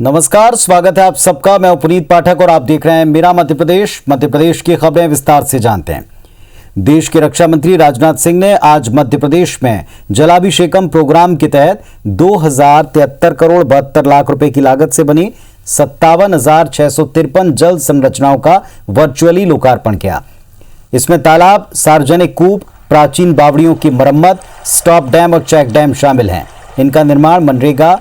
नमस्कार, स्वागत है आप सबका। मैं पुनीत पाठक और आप देख रहे हैं मेरा मध्य प्रदेश। मध्य प्रदेश की खबरें विस्तार से जानते हैं। देश के रक्षा मंत्री राजनाथ सिंह ने आज मध्य प्रदेश में जलाभिषेकम प्रोग्राम के तहत 2073 करोड़ 72 लाख रुपए की लागत से बनी 57,653 जल संरचनाओं का वर्चुअली लोकार्पण किया। इसमें तालाब, सार्वजनिक कूप, प्राचीन बावड़ियों की मरम्मत, स्टॉप डैम और चेक डैम शामिल हैं। इनका निर्माण मनरेगा,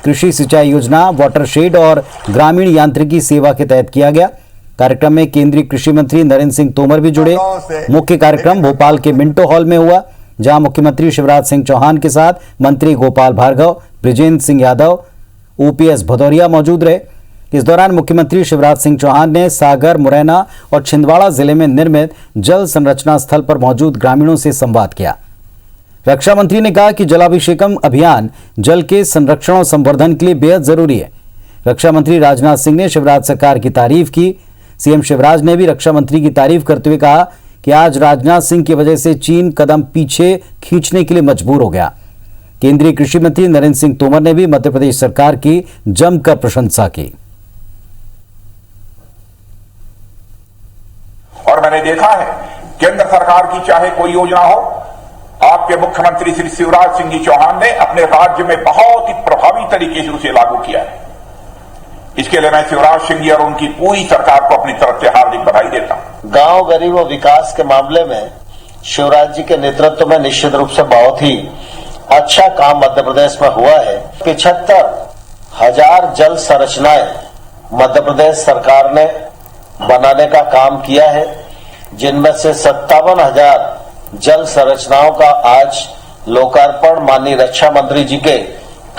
कृषि सिंचाई योजना, वाटरशेड और ग्रामीण यांत्रिकी सेवा के तहत किया गया। कार्यक्रम में केंद्रीय कृषि मंत्री नरेंद्र सिंह तोमर भी जुड़े। मुख्य कार्यक्रम भोपाल के मिंटो हॉल में हुआ, जहां मुख्यमंत्री शिवराज सिंह चौहान के साथ मंत्री गोपाल भार्गव, बृजेंद्र सिंह यादव, ओपीएस भदौरिया मौजूद रहे। इस दौरान मुख्यमंत्री शिवराज सिंह चौहान ने सागर, मुरैना और छिंदवाड़ा जिले में निर्मित जल संरचना स्थल पर मौजूद ग्रामीणों से संवाद किया। रक्षा मंत्री ने कहा कि जलाभिषेकम अभियान जल के संरक्षण और संवर्धन के लिए बेहद जरूरी है। रक्षा मंत्री राजनाथ सिंह ने शिवराज सरकार की तारीफ की। सीएम शिवराज ने भी रक्षा मंत्री की तारीफ करते हुए कहा कि आज राजनाथ सिंह की वजह से चीन कदम पीछे खींचने के लिए मजबूर हो गया। केंद्रीय कृषि मंत्री नरेंद्र सिंह तोमर ने भी मध्य प्रदेश सरकार की जमकर प्रशंसा की। और मैंने देखा है केंद्र सरकार की चाहे कोई योजना हो, आपके मुख्यमंत्री श्री शिवराज सिंह जी चौहान ने अपने राज्य में बहुत ही प्रभावी तरीके से उसे लागू किया है। इसके लिए मैं शिवराज सिंह जी और उनकी पूरी सरकार को अपनी तरफ से हार्दिक बधाई देता हूं। गांव गरीब और विकास के मामले में शिवराज जी के नेतृत्व में निश्चित रूप से बहुत ही अच्छा काम मध्य प्रदेश में हुआ है। 75,000 जल संरचनाएं मध्य प्रदेश सरकार ने बनाने का काम किया है, जिनमें से 57,000 जल संरचनाओं का आज लोकार्पण माननीय रक्षा मंत्री जी के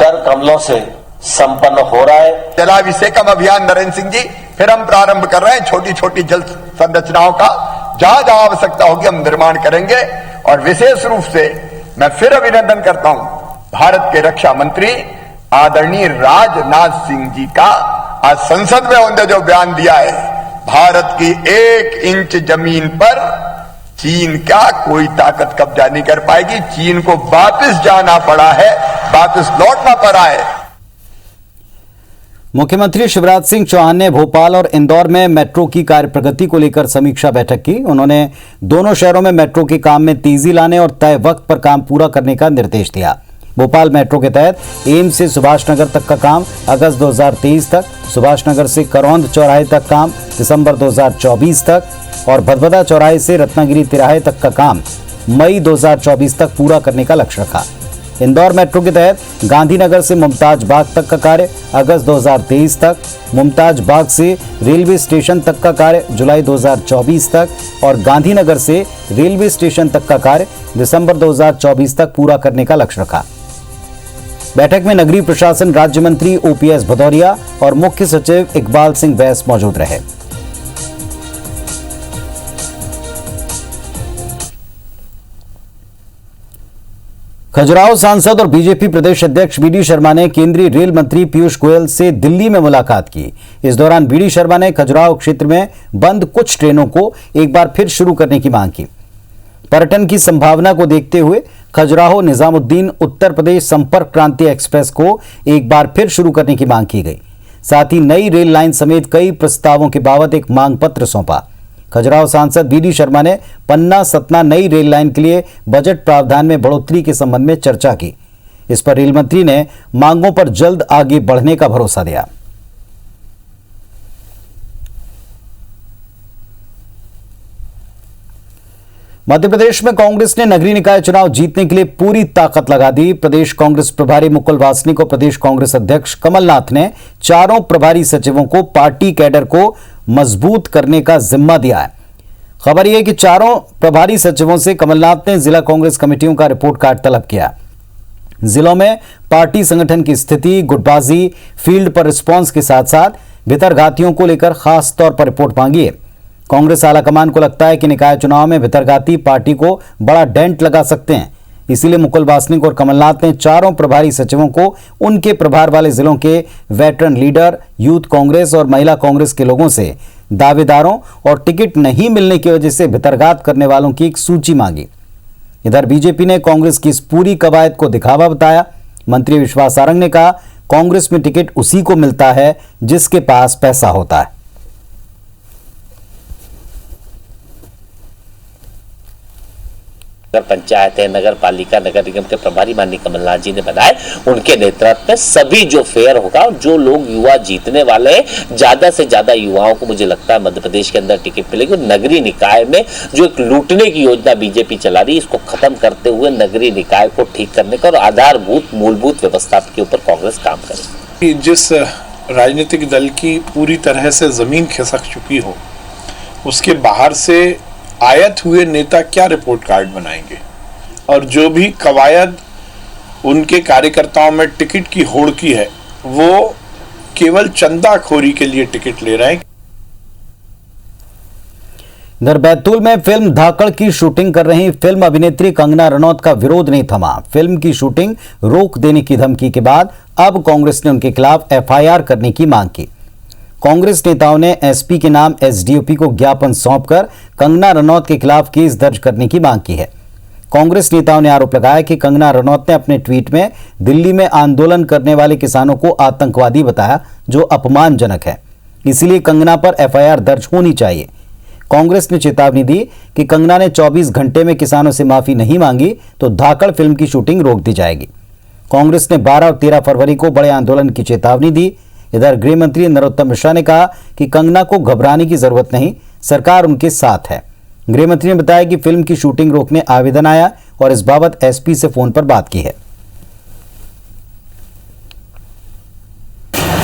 कर कमलों से संपन्न हो रहा है। जलाभिषेकम अभियान नरेंद्र सिंह जी फिर हम प्रारंभ कर रहे हैं। छोटी छोटी जल संरचनाओं का जहां जहां आवश्यकता होगी हम निर्माण करेंगे। और विशेष रूप से मैं फिर अभिनंदन करता हूं भारत के रक्षा मंत्री आदरणीय राजनाथ सिंह जी का। आज संसद में उन्होंने जो बयान दिया है, भारत की 1 इंच जमीन पर चीन का कोई ताकत कब्जा नहीं कर पाएगी। चीन को वापस जाना पड़ा है, वापस लौटना पड़ा है। मुख्यमंत्री शिवराज सिंह चौहान ने भोपाल और इंदौर में मेट्रो की कार्य प्रगति को लेकर समीक्षा बैठक की। उन्होंने दोनों शहरों में मेट्रो के काम में तेजी लाने और तय वक्त पर काम पूरा करने का निर्देश दिया। भोपाल मेट्रो के तहत एम्स से सुभाष नगर तक का काम अगस्त 2023 तक, सुभाष नगर से करौंद चौराहे तक काम दिसंबर 2024 तक और भदभदा चौराहे से रत्नागिरी तिराहे तक का काम मई 2024 तक पूरा करने का लक्ष्य रखा। इंदौर मेट्रो के तहत गांधीनगर से मुमताज बाग तक का कार्य अगस्त 2023 तक, मुमताज बाग से रेलवे स्टेशन तक का कार्य जुलाई 2024 तक और गांधीनगर से रेलवे स्टेशन तक का कार्य दिसंबर 2024 तक पूरा करने का लक्ष्य रखा। बैठक में नगरीय प्रशासन राज्य मंत्री ओपीएस भदौरिया और मुख्य सचिव इकबाल सिंह बैस मौजूद रहे। खजुराहो सांसद और बीजेपी प्रदेश अध्यक्ष बीडी शर्मा ने केंद्रीय रेल मंत्री पीयूष गोयल से दिल्ली में मुलाकात की। इस दौरान बीडी शर्मा ने खजुराहो क्षेत्र में बंद कुछ ट्रेनों को एक बार फिर शुरू करने की मांग की। पर्यटन की संभावना को देखते हुए खजुराहो निजामुद्दीन उत्तर प्रदेश संपर्क क्रांति एक्सप्रेस को एक बार फिर शुरू करने की मांग की गई। साथ ही नई रेल लाइन समेत कई प्रस्तावों के बाबत एक मांग पत्र सौंपा। खजुराहो सांसद बीडी शर्मा ने पन्ना सतना नई रेल लाइन के लिए बजट प्रावधान में बढ़ोतरी के संबंध में चर्चा की। इस पर रेल मंत्री ने मांगों पर जल्द आगे बढ़ने का भरोसा दिया। मध्य प्रदेश में कांग्रेस ने नगरीय निकाय चुनाव जीतने के लिए पूरी ताकत लगा दी। प्रदेश कांग्रेस प्रभारी मुकुल वासनिक और प्रदेश कांग्रेस अध्यक्ष कमलनाथ ने चारों प्रभारी सचिवों को पार्टी कैडर को मजबूत करने का जिम्मा दिया है। खबर यह है कि चारों प्रभारी सचिवों से कमलनाथ ने जिला कांग्रेस कमेटियों का रिपोर्ट कार्ड तलब किया। जिलों में पार्टी संगठन की स्थिति, गुटबाजी, फील्ड पर रिस्पांस के साथ साथ भितरघातियों को लेकर खास तौर पर रिपोर्ट मांगी है। कांग्रेस आलाकमान को लगता है कि निकाय चुनाव में भितरघाती पार्टी को बड़ा डेंट लगा सकते हैं। इसीलिए मुकुल वासनिक और कमलनाथ ने चारों प्रभारी सचिवों को उनके प्रभार वाले जिलों के वेटरन लीडर, यूथ कांग्रेस और महिला कांग्रेस के लोगों से दावेदारों और टिकट नहीं मिलने की वजह से भितरघात करने वालों की एक सूची मांगी। इधर बीजेपी ने कांग्रेस की इस पूरी कवायद को दिखावा बताया। मंत्री विश्वास सारंग ने कहा, कांग्रेस में टिकट उसी को मिलता है जिसके पास पैसा होता है। नगर पंचायत है, नगर पालिका, नगर निगम के प्रभारी माननीय कमलनाथ जी ने बनाए, उनके नेतृत्व में सभी जो फेयर होगा, जो लोग युवा जीतने वाले हैं, ज्यादा से ज्यादा युवाओं को मुझे लगता है मध्य प्रदेश के अंदर टिकट मिलेगी। नगरीय निकाय में जो एक लूटने की योजना बीजेपी चला रही है, इसको खत्म करते हुए नगरीय निकाय को ठीक करने का और आधारभूत मूलभूत व्यवस्था के ऊपर कांग्रेस काम करेगी। जिस राजनीतिक दल की पूरी तरह से जमीन खिसक चुकी हो, उसके बाहर से आयत हुए नेता क्या रिपोर्ट कार्ड बनाएंगे, और जो भी कवायद उनके कार्यकर्ताओं में टिकट की होड़ की है, वो केवल चंदाखोरी के लिए टिकट ले रहे हैं। इधर बैतूल में फिल्म धाकड़ की शूटिंग कर रही फिल्म अभिनेत्री कंगना रनौत का विरोध नहीं थमा। फिल्म की शूटिंग रोक देने की धमकी के बाद अब कांग्रेस ने उनके खिलाफ एफआईआर करने की मांग की। कांग्रेस नेताओं ने एसपी के नाम एसडीओपी को ज्ञापन सौंपकर कंगना रनौत के खिलाफ केस दर्ज करने की मांग की है। कांग्रेस नेताओं ने आरोप लगाया कि कंगना रनौत ने अपने ट्वीट में दिल्ली में आंदोलन करने वाले किसानों को आतंकवादी बताया, जो अपमानजनक है। इसलिए कंगना पर एफआईआर दर्ज होनी चाहिए। कांग्रेस ने चेतावनी दी कि कंगना ने 24 घंटे में किसानों से माफी नहीं मांगी तो धाकड़ फिल्म की शूटिंग रोक दी जाएगी। कांग्रेस ने 12 और 13 फरवरी को बड़े आंदोलन की चेतावनी दी। इधर गृह मंत्री नरोत्तम मिश्रा ने कहा कि कंगना को घबराने की जरूरत नहीं, सरकार उनके साथ है। गृह मंत्री ने बताया कि फिल्म की शूटिंग रोकने आवेदन आया और इस बाबत एसपी से फोन पर बात की है।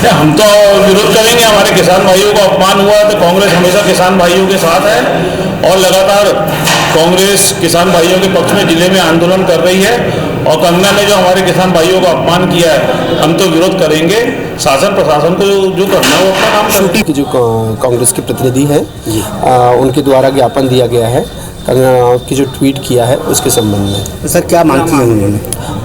हम तो विरोध करेंगे। हमारे किसान भाइयों को अपमान हुआ है तो कांग्रेस हमेशा किसान भाइयों के साथ है और लगातार कांग्रेस किसान भाइयों के पक्ष में जिले में आंदोलन कर रही है। और कंगना ने जो हमारे किसान भाइयों को अपमान किया है, हम तो विरोध करेंगे। शासन प्रशासन को जो करना है वो अपना काम करें। की जो कांग्रेस के प्रतिनिधि हैं, उनके द्वारा ज्ञापन दिया गया है कंगना की जो ट्वीट किया है उसके संबंध में। सर क्या मांग की है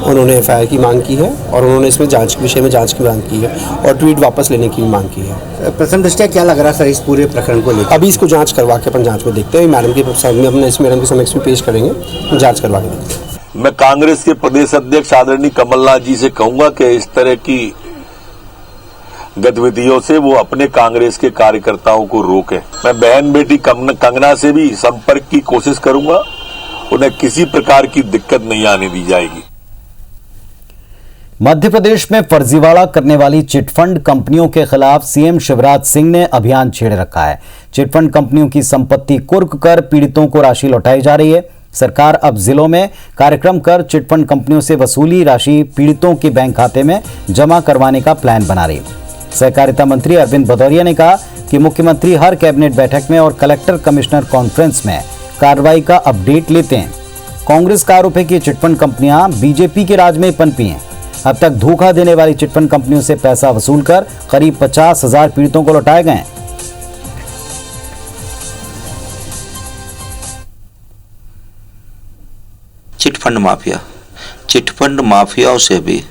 उन्होंने एफआईआर की मांग की है और उन्होंने इसमें जांच के विषय में जांच की मांग की है और ट्वीट वापस लेने की भी मांग की है। प्रथम दृष्टया क्या लग रहा है सर इस पूरे प्रकरण को लेकर? अभी इसको जांच करवा के अपन जांच में देखते हैं। मैडम के सामने अपने इस मैडम के समक्ष में पेश करेंगे, जांच करवा के देखते हैं। मैं कांग्रेस के प्रदेश अध्यक्ष आदरणीय कमलनाथ जी से कहूंगा कि इस तरह की गतिविधियों से वो अपने कांग्रेस के कार्यकर्ताओं को रोके। मैं बहन बेटी कंगना से भी संपर्क की कोशिश करूंगा, उन्हें किसी प्रकार की दिक्कत नहीं आने दी जाएगी। मध्य प्रदेश में फर्जीवाड़ा करने वाली चिटफंड कंपनियों के खिलाफ सीएम शिवराज सिंह ने अभियान छेड़ रखा है। चिटफंड कंपनियों की संपत्ति कुर्क कर पीड़ितों को राशि लौटाई जा रही है। सरकार अब जिलों में कार्यक्रम कर चिटफंड कंपनियों से वसूली राशि पीड़ितों के बैंक खाते में जमा करवाने का प्लान बना रही है। सहकारिता मंत्री अरविंद भदौरिया ने कहा कि मुख्यमंत्री हर कैबिनेट बैठक में और कलेक्टर कमिश्नर कॉन्फ्रेंस में कार्रवाई का अपडेट लेते हैं। कांग्रेस का आरोप है कि चिटफंड कंपनियां बीजेपी के राज में पनपी हैं। अब तक धोखा देने वाली चिटफंड कंपनियों से पैसा वसूल कर करीब 50,000 पीड़ितों को लौटाए गए। चिटफंड माफियाओं से भी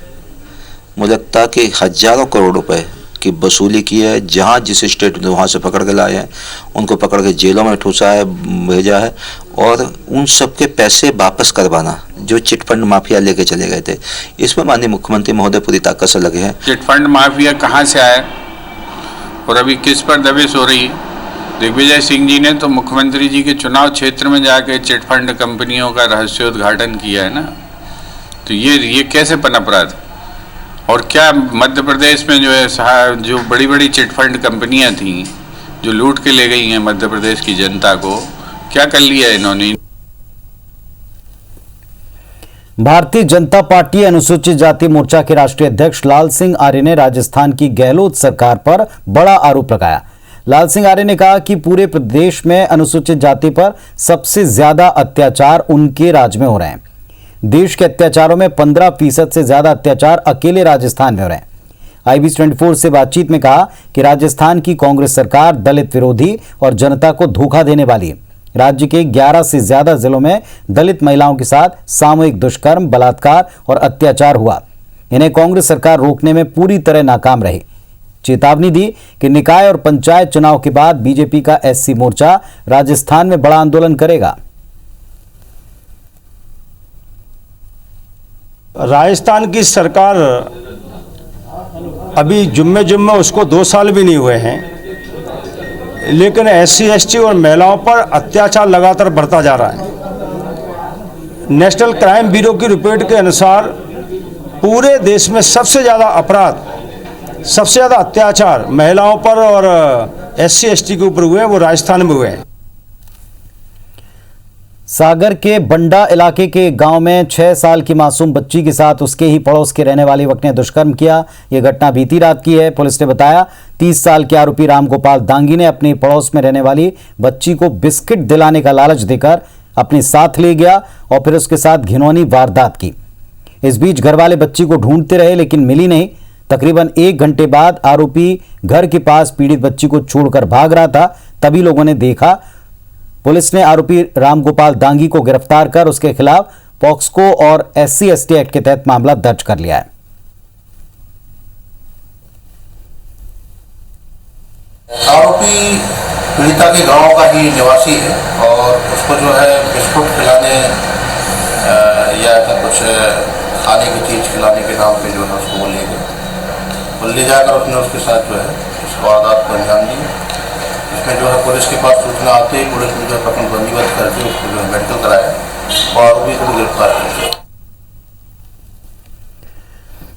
मुझे लगता है कि हजारों करोड़ रुपए की वसूली की है। जहां जिस स्टेट में वहां से पकड़ के लाए हैं, उनको पकड़ के जेलों में ठूसा है, भेजा है और उन सब के पैसे वापस करवाना जो चिटफंड माफिया लेके चले गए थे, इसमें माननीय मुख्यमंत्री महोदय पूरी ताकत से लगे हैं। चिटफंड माफिया कहां से आया और अभी किस पर दबिश हो रही है? दिग्विजय सिंह जी ने तो मुख्यमंत्री जी के चुनाव क्षेत्र में जाके चिटफंड कंपनियों का रहस्योद्घाटन किया है ना, तो ये कैसे पनप रहा था? और क्या मध्य प्रदेश में जो है जो बड़ी बड़ी चिटफंड कंपनियां थी जो लूट के ले गई हैं मध्य प्रदेश की जनता को, क्या कर लिया इन्होंने? भारतीय जनता पार्टी अनुसूचित जाति मोर्चा के राष्ट्रीय अध्यक्ष लाल सिंह आर्य ने राजस्थान की गहलोत सरकार पर बड़ा आरोप लगाया। लाल सिंह आर्य ने कहा कि पूरे प्रदेश में अनुसूचित जाति पर सबसे ज्यादा अत्याचार उनके राज में हो रहे हैं। देश के अत्याचारों में 15% से ज्यादा अत्याचार अकेले राजस्थान में हो रहे हैं। IBC24 से बातचीत में कहा कि राजस्थान की कांग्रेस सरकार दलित विरोधी और जनता को धोखा देने वाली है। राज्य के 11 से ज्यादा जिलों में दलित महिलाओं के साथ सामूहिक दुष्कर्म, बलात्कार और अत्याचार हुआ। इन्हें कांग्रेस सरकार रोकने में पूरी तरह नाकाम रही। चेतावनी दी कि निकाय और पंचायत चुनाव के बाद बीजेपी का SC मोर्चा राजस्थान में बड़ा आंदोलन करेगा। राजस्थान की सरकार अभी जुम्मे उसको 2 साल भी नहीं हुए हैं, लेकिन SC ST और महिलाओं पर अत्याचार लगातार बढ़ता जा रहा है। नेशनल क्राइम ब्यूरो की रिपोर्ट के अनुसार पूरे देश में सबसे ज़्यादा अपराध, सबसे ज़्यादा अत्याचार महिलाओं पर और SC ST के ऊपर हुए हैं, वो राजस्थान में हुए हैं। सागर के बंडा इलाके के गांव में 6 साल की मासूम बच्ची के साथ उसके ही पड़ोस के रहने वाले युवक ने दुष्कर्म किया। यह घटना बीती रात की है। पुलिस ने बताया 30 साल के आरोपी रामगोपाल दांगी ने अपने पड़ोस में रहने वाली बच्ची को बिस्किट दिलाने का लालच देकर अपने साथ ले गया और फिर उसके साथ घिनौनी वारदात की। इस बीच घर वाले बच्ची को ढूंढते रहे लेकिन मिली नहीं। तकरीबन 1 घंटे बाद आरोपी घर के पास पीड़ित बच्ची को छोड़कर भाग रहा था, तभी लोगों ने देखा। पुलिस ने आरोपी रामगोपाल दांगी को गिरफ्तार कर उसके खिलाफ पॉक्सको और SC ST एक्ट के तहत मामला दर्ज कर लिया है। आरोपी पीड़िता के गांव का ही निवासी है और उसको जो है बिस्कुट खिलाने या कुछ खाने की चीज खिलाने के नाम पे जो है उसको ले गए और ले जाकर उसने उसके साथ जो है इस वारदात को अंजाम दिया। इसमें जो है पुलिस के पास सूचना आते ही पुलिस ने जो है प्रकरण पंजीबद्ध करके उसको जो है मेडिकल कराया और आरोपी को गिरफ्तार कर लिया।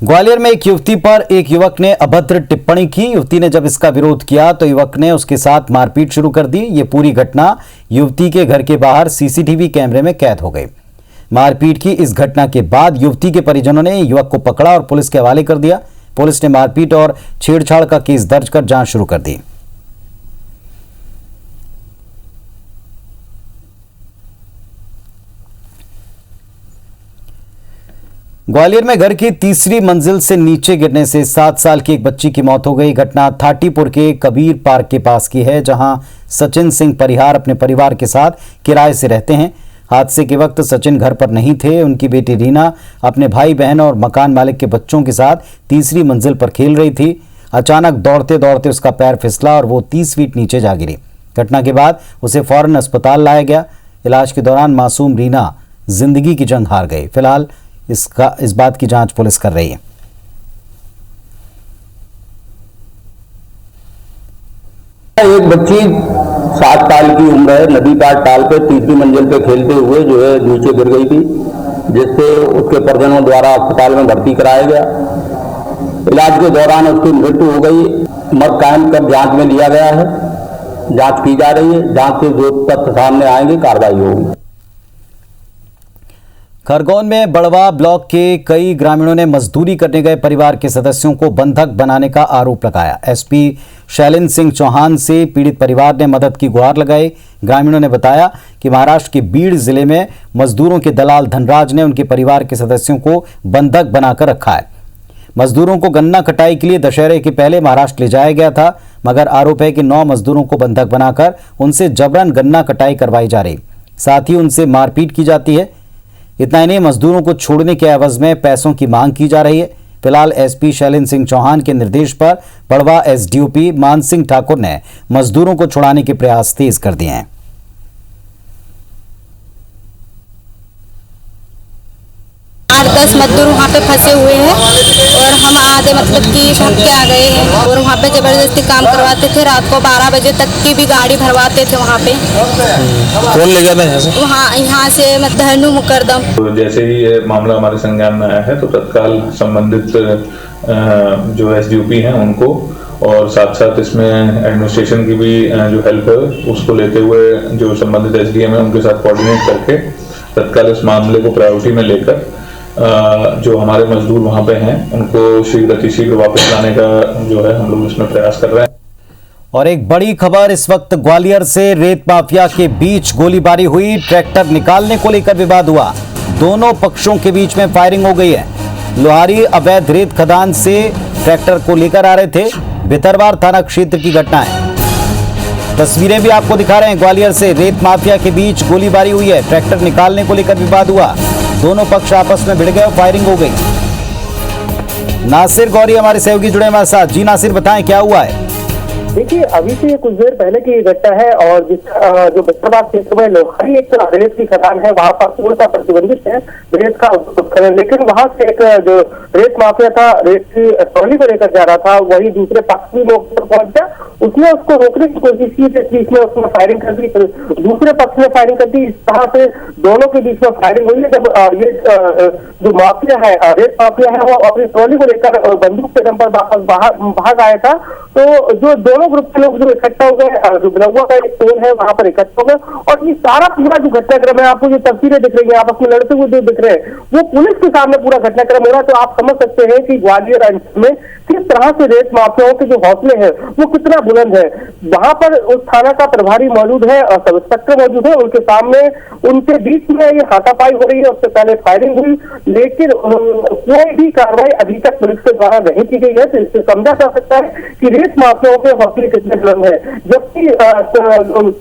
ग्वालियर में एक युवती पर एक युवक ने अभद्र टिप्पणी की। युवती ने जब इसका विरोध किया तो युवक ने उसके साथ मारपीट शुरू कर दी। ये पूरी घटना युवती के घर के बाहर CCTV कैमरे में कैद हो गई। मारपीट की इस घटना के बाद युवती के परिजनों ने युवक को पकड़ा और पुलिस के हवाले कर दिया। पुलिस ने मारपीट और छेड़छाड़ का केस दर्ज कर जांच शुरू कर दी। ग्वालियर में घर की तीसरी मंजिल से नीचे गिरने से 7 साल की एक बच्ची की मौत हो गई। घटना थाटीपुर के कबीर पार्क के पास की है, जहां सचिन सिंह परिहार अपने परिवार के साथ किराए से रहते हैं। हादसे के वक्त सचिन घर पर नहीं थे। उनकी बेटी रीना अपने भाई बहन और मकान मालिक के बच्चों के साथ तीसरी मंजिल पर खेल रही थी। अचानक दौड़ते दौड़ते उसका पैर फिसला और वो 30 फीट नीचे जा गिरी। घटना के बाद उसे फौरन अस्पताल लाया गया। इलाज के दौरान मासूम रीना जिंदगी की जंग हार गई। फिलहाल इस बात की जांच पुलिस कर रही है। एक बच्ची 7 साल की उम्र है, नदी पार टाल पे तीसरी मंजिल पे खेलते हुए जो है नीचे गिर गई थी, जिससे उसके परिजनों द्वारा अस्पताल में भर्ती कराया गया। इलाज के दौरान उसकी मृत्यु हो गई। मौत कायम कर जांच में लिया गया है। जांच की जा रही है। जांच से जो तथ्य सामने आएंगे कार्रवाई होगी। खरगोन में बड़वा ब्लॉक के कई ग्रामीणों ने मजदूरी करने गए परिवार के सदस्यों को बंधक बनाने का आरोप लगाया। SP शैलेंद्र सिंह चौहान से पीड़ित परिवार ने मदद की गुहार लगाई। ग्रामीणों ने बताया कि महाराष्ट्र के बीड़ जिले में मजदूरों के दलाल धनराज ने उनके परिवार के सदस्यों को बंधक बनाकर रखा है। मजदूरों को गन्ना कटाई के लिए दशहरे के पहले महाराष्ट्र ले जाया गया था, मगर आरोप है कि 9 मजदूरों को बंधक बनाकर उनसे जबरन गन्ना कटाई करवाई जा रही, साथ ही उनसे मारपीट की जाती है। इतना ही नहीं, मजदूरों को छोड़ने के एवज में पैसों की मांग की जा रही है। फिलहाल SP शैलेंद्र सिंह चौहान के निर्देश पर बड़वा SDOP मान सिंह ठाकुर ने मजदूरों को छुड़ाने के प्रयास तेज कर दिए हैं। 8-10 मजदूर वहाँ पे फंसे हुए हैं और हम आधे मतलब कि भाग के आ गए हैं और वहाँ पे जबरदस्ती काम करवाते थे। रात को 12 बजे तक की भी गाड़ी भरवाते थे वहाँ पे। कौन ले गया था यहाँ से? यहाँ से धनु मुकरदम। तो जैसे ही ये मामला हमारे संज्ञान में आया है तो तत्काल संबंधित जो SDOP हैं उनको और साथ साथ इसमें एडमिनिस्ट्रेशन की भी जो हेल्प है उसको लेते हुए जो संबंधित SDM है उनके साथ कोऑर्डिनेट करके तत्काल इस मामले को प्रायोरिटी में लेकर जो हमारे मजदूर वहां पे हैं उनको शीघ्र वापस लाने का जो है हम लोग इसमें प्रयास कर रहे हैं। और एक बड़ी खबर, इस वक्त ग्वालियर से रेत माफिया के बीच गोलीबारी हुई। ट्रैक्टर निकालने को लेकर विवाद हुआ। दोनों पक्षों के बीच में फायरिंग हो गई है। लोहारी अवैध रेत खदान से ट्रैक्टर को लेकर आ रहे थे। भितरवार थाना क्षेत्र की घटना है। तस्वीरें भी आपको दिखा रहे हैं। ग्वालियर से रेत माफिया के बीच गोलीबारी हुई है। ट्रैक्टर निकालने को लेकर विवाद हुआ। दोनों पक्ष आपस में भिड़ गए और फायरिंग हो गई। नासिर गौरी हमारे सहयोगी जुड़े हमारे साथ। जी नासिर, बताएं क्या हुआ है? देखिए, अभी से कुछ देर पहले की घटना है और जो बख्तराबाद क्षेत्र में लोहारी एक रेत की खदान है, वहाँ पर पूर्णतः प्रतिबंधित है रेत का उत्खनन, लेकिन वहाँ से एक जो रेत माफिया था, रेत की ट्रॉली को लेकर जा रहा था, वही दूसरे पक्ष भी मौके पर पहुंच गया। उसने उसको रोकने की कोशिश की, बीच में उसने फायरिंग कर दी, दूसरे पक्ष ने फायरिंग कर दी। इस तरह से दोनों के बीच में फायरिंग हुई है। जब ये जो माफिया है, रेत माफिया है, वो अपनी ट्रॉली को लेकर बंदूक के दम पर भाग आया था, तो जो दोनों ग्रुप के लोग जो इकट्ठा हो गए, जो बिलौआ का एक टोल है वहां पर इकट्ठा हो गए, और ये सारा पूरा जो घटनाक्रम है, आपको जो तस्वीरें दिख रही है, आपस में लड़ते हुए जो दिख रहे हैं, वो पुलिस के सामने पूरा घटनाक्रम हो रहा है। तो आप समझ सकते हैं कि ग्वालियर अंचल में किस तरह से रेत माफियाओं के जो हौसले हैं वो कितना बुलंद है। वहां पर उस थाना का प्रभारी मौजूद है और सब इंस्पेक्टर मौजूद है, उनके सामने उनके बीच में ये हाथापाई हो रही है। उससे पहले फायरिंग हुई, लेकिन कोई भी कार्रवाई अभी तक पुलिस के द्वारा नहीं की गई है। तो इससे समझा जा सकता है कि रेत माफियाओं के हौसले कितने बुलंद है। जबकि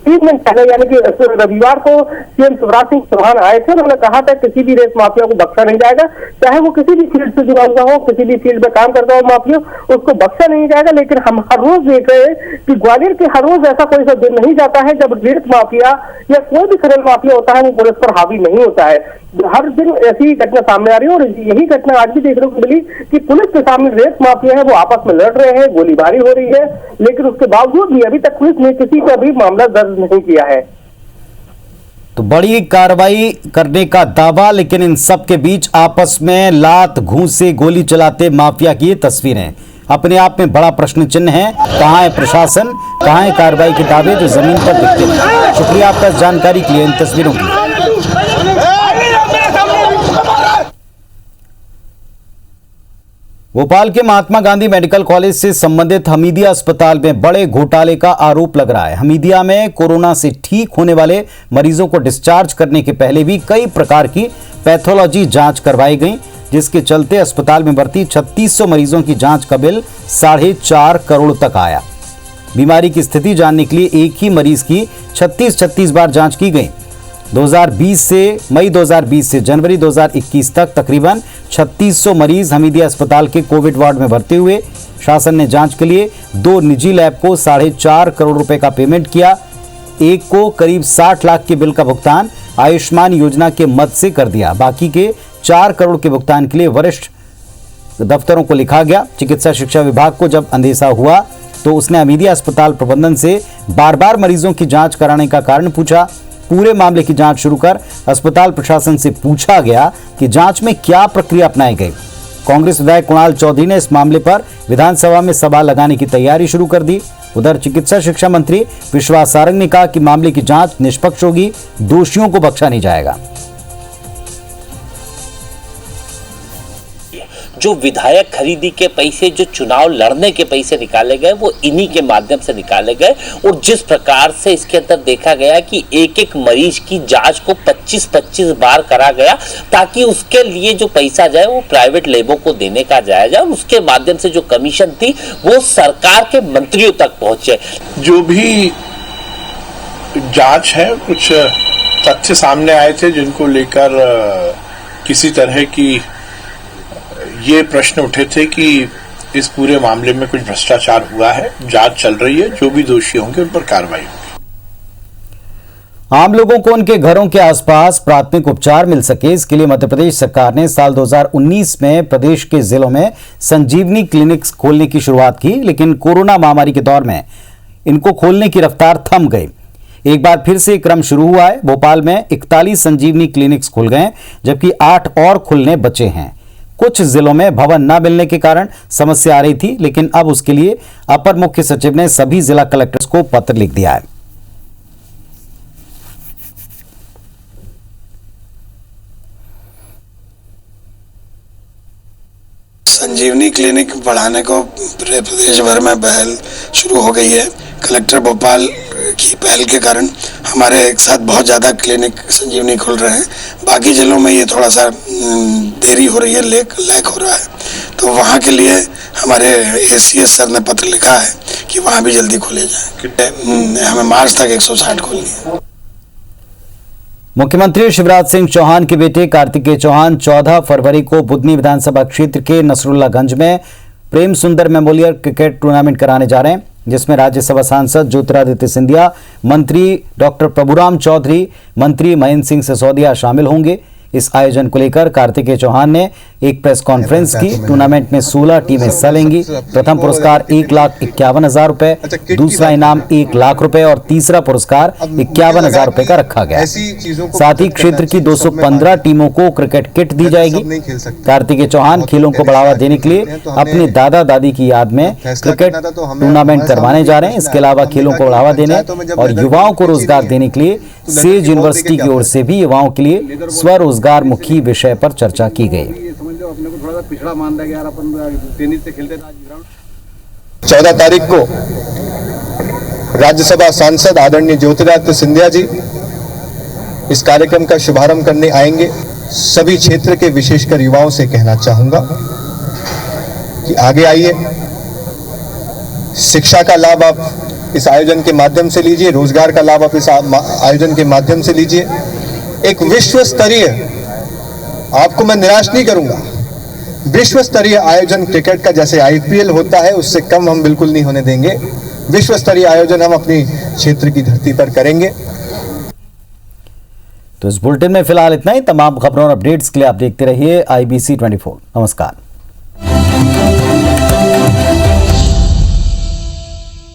3 दिन पहले यानी कि रविवार को सीएम शिवराज सिंह चौहान आए थे, उन्होंने कहा था किसी भी रेत माफिया को बख्शा नहीं जाएगा, चाहे वो किसी भी फील्ड से जुड़ा हुआ हो, किसी भी फील्ड में काम करता हो माफिया, उसको बख्शा नहीं जाएगा। लेकिन हम हर रोज देख रहे हैं कि ग्वालियर के हर रोज ऐसा कोई सा दिन नहीं जाता है जब रेत माफिया या कोई भी खनन माफिया होता है वो पुलिस पर हावी नहीं होता है। हर दिन ऐसी घटना सामने आ रही है और यही घटना आज भी देखने को मिली कि पुलिस के सामने रेत माफिया है वो आपस में लड़ रहे हैं, गोलीबारी हो रही है, लेकिन उसके बावजूद भी अभी तक पुलिस ने किसी का भी मामला दर्ज नहीं किया है। तो बड़ी कार्रवाई करने का दावा, लेकिन इन सब के बीच आपस में लात घूंस से गोली चलाते माफिया की ये तस्वीरें अपने आप में बड़ा प्रश्न चिन्ह है। कहां है प्रशासन, कहां है कार्रवाई के दावे जो जमीन पर दिखते हैं। शुक्रिया आपका इस जानकारी के लिए, इन तस्वीरों की। भोपाल के महात्मा गांधी मेडिकल कॉलेज से संबंधित हमीदिया अस्पताल में बड़े घोटाले का आरोप लग रहा है। हमीदिया में कोरोना से ठीक होने वाले मरीजों को डिस्चार्ज करने के पहले भी कई प्रकार की पैथोलॉजी जांच करवाई गई, जिसके चलते अस्पताल में भर्ती 3600 मरीजों की जांच का बिल 4.5 करोड़ तक आया। बीमारी की स्थिति जानने के लिए एक ही मरीज की 36 बार जांच की गई। 2020 से मई 2020 से जनवरी 2021 तक तकरीबन 3600 मरीज हमीदिया अस्पताल के कोविड वार्ड में भर्ती हुए। शासन ने जांच के लिए 2 निजी लैब को 4.5 करोड़ रुपए का पेमेंट किया। एक को करीब 60 लाख के बिल का भुगतान आयुष्मान योजना के मद से कर दिया। बाकी के 4 करोड़ के भुगतान के लिए वरिष्ठ दफ्तरों को लिखा गया। चिकित्सा शिक्षा विभाग को जब अंदेशा हुआ तो उसने हमीदिया अस्पताल प्रबंधन से बार बार मरीजों की जांच कराने का कारण पूछा। पूरे मामले की जांच शुरू कर अस्पताल प्रशासन से पूछा गया कि जांच में क्या प्रक्रिया अपनाई गई। कांग्रेस विधायक कुणाल चौधरी ने इस मामले पर विधानसभा में सवाल लगाने की तैयारी शुरू कर दी। उधर चिकित्सा शिक्षा मंत्री विश्वास सारंग ने कहा कि मामले की जांच निष्पक्ष होगी, दोषियों को बख्शा नहीं जाएगा। जो विधायक खरीदी के पैसे, जो चुनाव लड़ने के पैसे निकाले गए, वो इन्हीं के माध्यम से निकाले गए। और जिस प्रकार से इसके अंदर देखा गया कि एक एक मरीज की जांच को 25-25 बार करा गया, ताकि उसके लिए जो पैसा जाए वो प्राइवेट लैबों को देने का जाया जाए, और उसके माध्यम से जो कमीशन थी वो सरकार के मंत्रियों तक पहुंचे। जो भी जांच है, कुछ तथ्य सामने आए थे जिनको लेकर किसी तरह की ये प्रश्न उठे थे कि इस पूरे मामले में कुछ भ्रष्टाचार हुआ है। जांच चल रही है, जो भी दोषी होंगे उन पर कार्रवाई होगी। आम लोगों को उनके घरों के आसपास प्राथमिक उपचार मिल सके, इसके लिए मध्य प्रदेश सरकार ने साल 2019 में प्रदेश के जिलों में संजीवनी क्लिनिक्स खोलने की शुरुआत की, लेकिन कोरोना महामारी के दौर में इनको खोलने की रफ्तार थम गई। एक बार फिर से क्रम शुरू हुआ है। भोपाल में 41 संजीवनी क्लिनिक्स खुल गए, जबकि 8 और खुलने बचे हैं। कुछ जिलों में भवन न मिलने के कारण समस्या आ रही थी, लेकिन अब उसके लिए अपर मुख्य सचिव ने सभी जिला कलेक्टर्स को पत्र लिख दिया है। संजीवनी क्लिनिक बढ़ाने को पूरे प्रदेश भर में पहल शुरू हो गई है। कलेक्टर भोपाल की पहल के कारण हमारे एक साथ बहुत ज़्यादा क्लिनिक संजीवनी खुल रहे हैं। बाकी जिलों में ये थोड़ा सा देरी हो रही है, लैक हो रहा है, तो वहाँ के लिए हमारे एसीएस सर ने पत्र लिखा है कि वहाँ भी जल्दी खोले जाए। हमें मार्च तक 160 खोलनी है। मुख्यमंत्री शिवराज सिंह चौहान के बेटे कार्तिकेय चौहान 14 फरवरी को बुधनी विधानसभा क्षेत्र के नसरुल्लागंज में प्रेम सुंदर मेमोरियल क्रिकेट टूर्नामेंट कराने जा रहे हैं। जिसमें राज्यसभा सांसद ज्योतिरादित्य सिंधिया, मंत्री डॉक्टर प्रभुराम चौधरी, मंत्री महेंद्र सिंह सिसोदिया शामिल होंगे। इस आयोजन को लेकर कार्तिकेय चौहान ने एक प्रेस कॉन्फ्रेंस की। टूर्नामेंट में 16 टीमें हिस्सा लेंगी। प्रथम पुरस्कार 1,51,000 रुपए, दूसरा इनाम 1 लाख रुपए और तीसरा पुरस्कार 51,000 रुपए का रखा गया। साथ ही क्षेत्र की 215 टीमों को क्रिकेट किट दी जाएगी। कार्तिकेय चौहान खेलों को बढ़ावा देने के लिए अपने दादा दादी की याद में क्रिकेट टूर्नामेंट करवाने जा रहे हैं। इसके अलावा खेलों को बढ़ावा देने और युवाओं को रोजगार देने के लिए सेज यूनिवर्सिटी की ओर से भी युवाओं के लिए स्वरोजगार मुखी विषय पर चर्चा की गई। 14 तारीख को राज्यसभा सांसद आदरणीय ज्योतिरादित्य सिंधिया जी इस कार्यक्रम का शुभारंभ करने आएंगे। सभी क्षेत्र के विशेषकर युवाओं से कहना चाहूंगा कि आगे आइए, शिक्षा का लाभ आप इस आयोजन के माध्यम से लीजिए, रोजगार का लाभ आप इस आयोजन के माध्यम से लीजिए। एक विश्व स्तरीय, आपको मैं निराश नहीं करूंगा, विश्व स्तरीय आयोजन क्रिकेट का जैसे आईपीएल होता है उससे कम हम बिल्कुल नहीं होने देंगे। विश्व स्तरीय आयोजन हम अपनी क्षेत्र की धरती पर करेंगे। तो इस बुलेटिन में फिलहाल इतना ही। तमाम खबरों और अपडेट्स के लिए आप देखते रहिए IBC 24। नमस्कार।